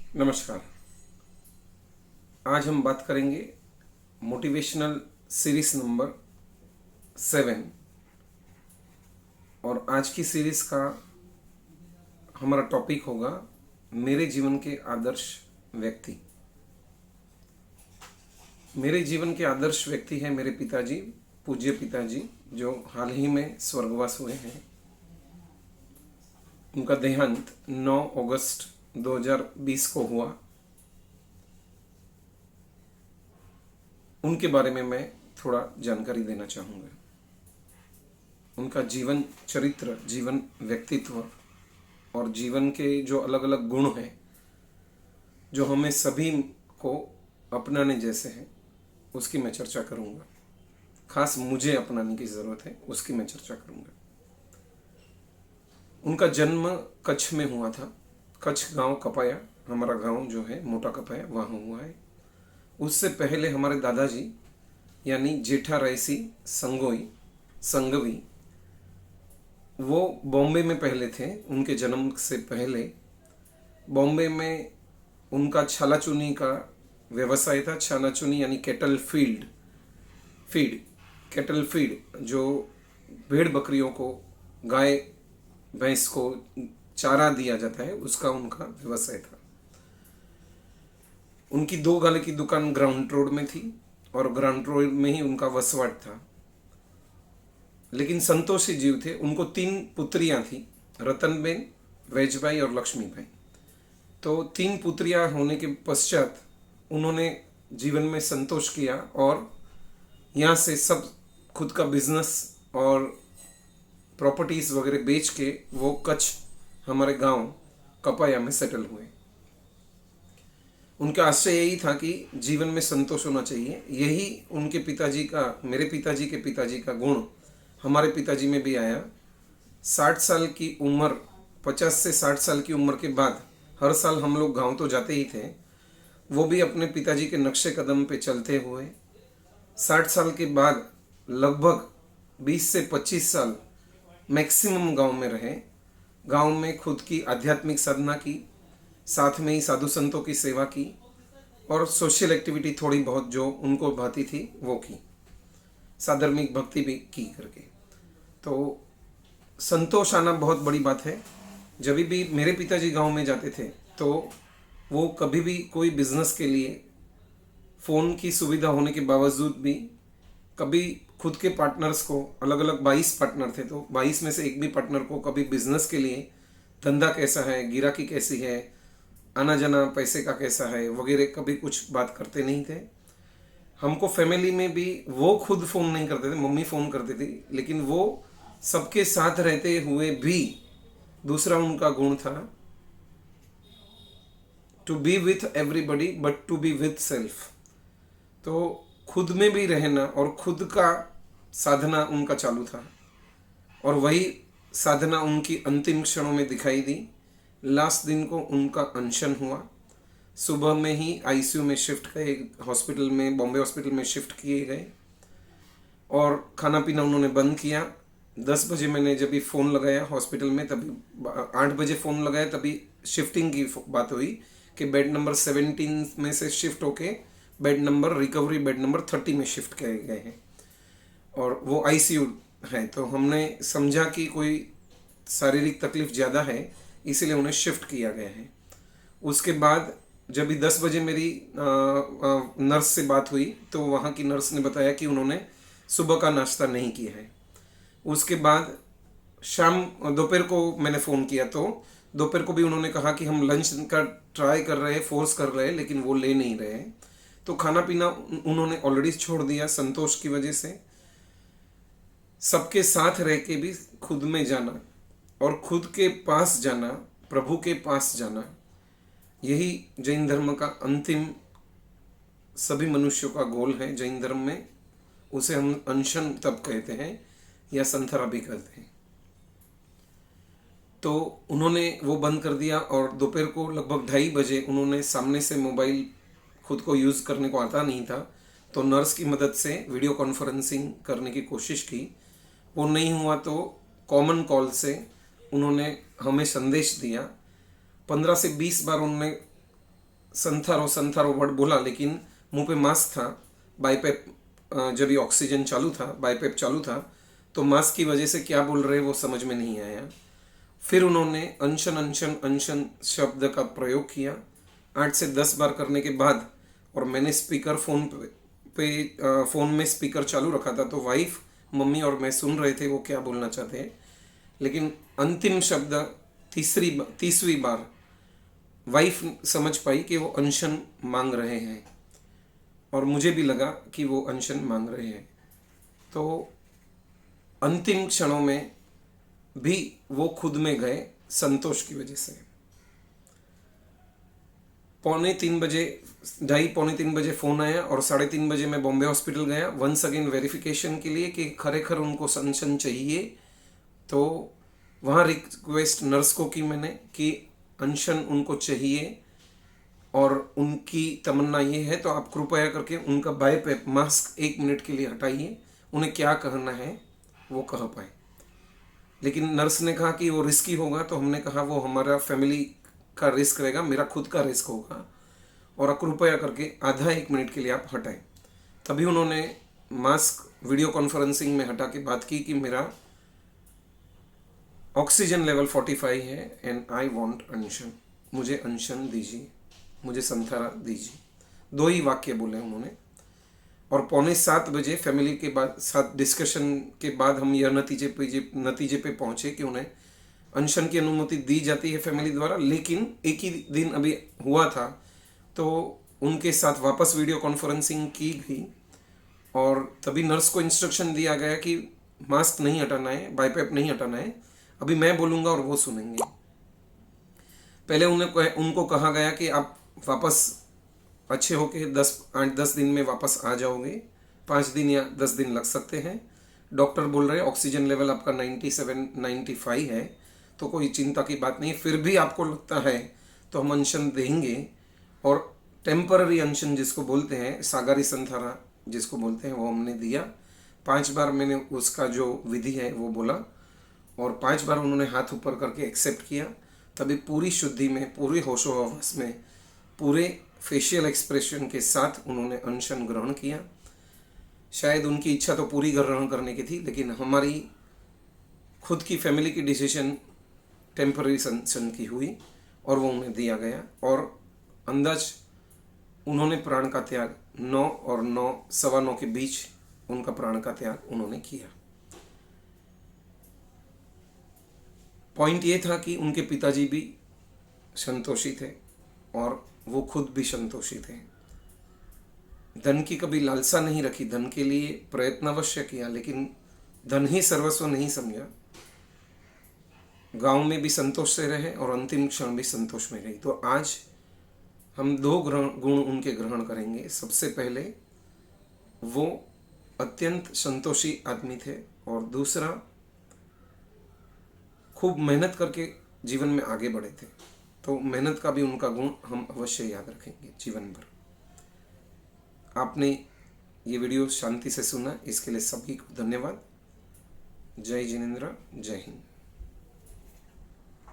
नमस्कार। आज हम बात करेंगे मोटिवेशनल सीरीज नंबर 7। और आज की सीरीज का हमारा टॉपिक होगा मेरे जीवन के आदर्श व्यक्ति। मेरे जीवन के आदर्श व्यक्ति हैं मेरे पिताजी, पूज्य पिताजी, जो हाल ही में स्वर्गवास हुए हैं। उनका देहांत 9 अगस्त 2020 को हुआ। उनके बारे में मैं थोड़ा जानकारी देना चाहूँगा। उनका जीवन चरित्र, जीवन व्यक्तित्व और जीवन के जो अलग अलग गुण हैं जो हमें सभी को अपनाने जैसे हैं, उसकी मैं चर्चा करूँगा। खास मुझे अपनाने की ज़रूरत है, उसकी मैं चर्चा करूँगा। उनका जन्म कच्छ में हुआ था। कच्छ गांव कपाया, हमारा गांव जो है मोटा कपाया, वहाँ हुआ है। उससे पहले हमारे दादाजी यानी जेठा रईसी संगवी, वो बॉम्बे में पहले थे। उनके जन्म से पहले बॉम्बे में उनका छाला चुनी का व्यवसाय था। छाला चुनी यानी कैटल फीड, जो भेड़ बकरियों को, गाय भैंस को चारा दिया जाता है, उसका उनका व्यवसाय था। उनकी 2 गाले की दुकान ग्राउंड रोड में थी और ग्राउंड रोड में ही उनका वसवाट था। लेकिन संतोषी जीव थे। उनको 3 पुत्रियां थी, रतनबेन, वैजबाई और लक्ष्मीबाई। तो 3 पुत्रियां होने के पश्चात उन्होंने जीवन में संतोष किया और यहाँ से सब खुद का बिजनेस और प्रॉपर्टीज वगैरह बेच के वो कच्छ, हमारे गांव कपाया में सेटल हुए। उनका आशय यही था कि जीवन में संतोष होना चाहिए। यही उनके पिताजी का, मेरे पिताजी के पिताजी का गुण हमारे पिताजी में भी आया। 60 साल की उम्र, 50 से 60 साल की उम्र के बाद हर साल हम लोग गांव तो जाते ही थे, वो भी अपने पिताजी के नक्शे कदम पे चलते हुए 60 साल के बाद लगभग 20 से 25 साल मैक्सिमम गांव में रहे। गांव में खुद की आध्यात्मिक साधना की, साथ में ही साधु संतों की सेवा की और सोशल एक्टिविटी थोड़ी बहुत जो उनको भाती थी वो की, साधर्मिक भक्ति भी की करके। तो संतोष आना बहुत बड़ी बात है। जब भी मेरे पिताजी गांव में जाते थे तो वो कभी भी कोई बिजनेस के लिए फ़ोन की सुविधा होने के बावजूद भी कभी खुद के पार्टनर्स को, अलग अलग 22 पार्टनर थे, तो 22 में से एक भी पार्टनर को कभी बिजनेस के लिए धंधा कैसा है, गिराकी कैसी है, आना जाना पैसे का कैसा है वगैरह कभी कुछ बात करते नहीं थे। हमको फैमिली में भी वो खुद फ़ोन नहीं करते थे, मम्मी फ़ोन करती थी, लेकिन वो सबके साथ रहते हुए भी दूसरा उनका गुण था to be with everybody but to be with self. तो खुद में भी रहना और खुद का साधना उनका चालू था और वही साधना उनकी अंतिम क्षणों में दिखाई दी। लास्ट दिन को उनका अनशन हुआ। सुबह में ही आईसीयू में शिफ्ट गए, हॉस्पिटल में, बॉम्बे हॉस्पिटल में शिफ्ट किए गए और खाना पीना उन्होंने बंद किया। 10 बजे मैंने जब भी फ़ोन लगाया हॉस्पिटल में, तभी 8 बजे फ़ोन लगाया, तभी शिफ्टिंग की बात हुई कि बेड नंबर 17 में से शिफ्ट होके रिकवरी बेड नंबर 30 में शिफ्ट किए गए हैं और वो आईसीयू है। तो हमने समझा कि कोई शारीरिक तकलीफ ज़्यादा है, इसीलिए उन्हें शिफ्ट किया गया है। उसके बाद जब भी 10 बजे मेरी नर्स से बात हुई तो वहाँ की नर्स ने बताया कि उन्होंने सुबह का नाश्ता नहीं किया है। उसके बाद दोपहर को मैंने फ़ोन किया तो दोपहर को भी उन्होंने कहा कि हम लंच का ट्राई कर रहे हैं, फोर्स कर रहे हैं, लेकिन वो ले नहीं रहे हैं। तो खाना पीना उन्होंने ऑलरेडी छोड़ दिया संतोष की वजह से। सबके साथ रह के भी खुद में जाना और खुद के पास जाना, प्रभु के पास जाना, यही जैन धर्म का अंतिम सभी मनुष्यों का गोल है। जैन धर्म में उसे हम अनशन तप कहते हैं या संथरा भी कहते हैं। तो उन्होंने वो बंद कर दिया और दोपहर को लगभग 2:30 बजे उन्होंने सामने से मोबाइल, खुद को यूज़ करने को आता नहीं था, तो नर्स की मदद से वीडियो कॉन्फ्रेंसिंग करने की कोशिश की। वो नहीं हुआ तो कॉमन कॉल से उन्होंने हमें संदेश दिया। 15 से 20 बार उन्होंने संथारो संथारो वर्ड बोला, लेकिन मुंह पे मास्क था। बाईपेप जब ये ऑक्सीजन चालू था, बाईपेप चालू था, तो मास्क की वजह से क्या बोल रहे वो समझ में नहीं आया। फिर उन्होंने अनशन अनशन अनशन शब्द का प्रयोग किया 8 से 10 बार करने के बाद, और मैंने स्पीकर फ़ोन में स्पीकर चालू रखा था, तो वाइफ, मम्मी और मैं सुन रहे थे वो क्या बोलना चाहते हैं। लेकिन अंतिम शब्द 30वीं बार वाइफ समझ पाई कि वो अनशन मांग रहे हैं, और मुझे भी लगा कि वो अनशन मांग रहे हैं। तो अंतिम क्षणों में भी वो खुद में गए संतोष की वजह से। 2:45 बजे, 2:30-3 बजे फ़ोन आया, और 3:30 बजे मैं बॉम्बे हॉस्पिटल गया वंस अगेन वेरिफिकेशन के लिए कि खरेखर उनको अनशन चाहिए। तो वहाँ रिक्वेस्ट नर्स को की मैंने कि अनशन उनको चाहिए, और उनकी तमन्ना ये है तो आप कृपया करके उनका बाईपेप मास्क 1 मिनट के लिए हटाइए, उन्हें क्या कहना है वो कह पाए। लेकिन नर्स ने कहा कि वो रिस्की होगा, तो हमने कहा वो हमारा फैमिली का रिस्क रहेगा, मेरा खुद का रिस्क होगा, और कृपया करके आधा 1 मिनट के लिए आप हटाएं। तभी उन्होंने मास्क वीडियो कॉन्फ्रेंसिंग में हटा के बात की कि मेरा ऑक्सीजन लेवल 45 है एंड आई वांट अनशन, मुझे अनशन दीजिए, मुझे संथारा दीजिए। 2 ही वाक्य बोले उन्होंने। और 6:45 बजे फैमिली के साथ डिस्कशन के बाद हम यह नतीजे पे पहुंचे कि उन्हें अनशन की अनुमति दी जाती है फैमिली द्वारा। लेकिन एक ही दिन अभी हुआ था, तो उनके साथ वापस वीडियो कॉन्फ्रेंसिंग की गई, और तभी नर्स को इंस्ट्रक्शन दिया गया कि मास्क नहीं हटाना है, बाईपेप नहीं हटाना है, अभी मैं बोलूँगा और वो सुनेंगे। पहले उनको कहा गया कि आप वापस अच्छे होके 8-10 दिन में वापस आ जाओगे, 5 दिन या 10 दिन लग सकते हैं। डॉक्टर बोल रहे हैं ऑक्सीजन लेवल आपका 97-95 है, तो कोई चिंता की बात नहीं है। फिर भी आपको लगता है तो हम अनशन देंगे, और टेम्पररी अनशन जिसको बोलते हैं, सागारी संथारा जिसको बोलते हैं, वो हमने दिया। 5 बार मैंने उसका जो विधि है वो बोला, और 5 बार उन्होंने हाथ ऊपर करके एक्सेप्ट किया। तभी पूरी शुद्धि में, पूरी होशो हवस में, पूरे फेशियल एक्सप्रेशन के साथ उन्होंने अनशन ग्रहण किया। शायद उनकी इच्छा तो पूरी ग्रहण करने की थी, लेकिन हमारी खुद की फैमिली की डिसीजन टेम्पररी अनशन की हुई, और वो उन्हें दिया गया। और अंदाज उन्होंने प्राण का त्याग 9 और 9, 9:15 के बीच उनका प्राण का त्याग उन्होंने किया। पॉइंट ये था कि उनके पिताजी भी संतोषी थे, और वो खुद भी संतोषी थे। धन की कभी लालसा नहीं रखी, धन के लिए प्रयत्न अवश्य किया, लेकिन धन ही सर्वस्व नहीं समझा। गांव में भी संतोष से रहे, और अंतिम क्षण भी संतोष में गई। तो आज हम 2 गुण उनके ग्रहण करेंगे। सबसे पहले वो अत्यंत संतोषी आदमी थे, और दूसरा खूब मेहनत करके जीवन में आगे बढ़े थे। तो मेहनत का भी उनका गुण हम अवश्य याद रखेंगे जीवन भर। आपने ये वीडियो शांति से सुना, इसके लिए सभी को धन्यवाद। जय जिनेंद्र, जय हिंद।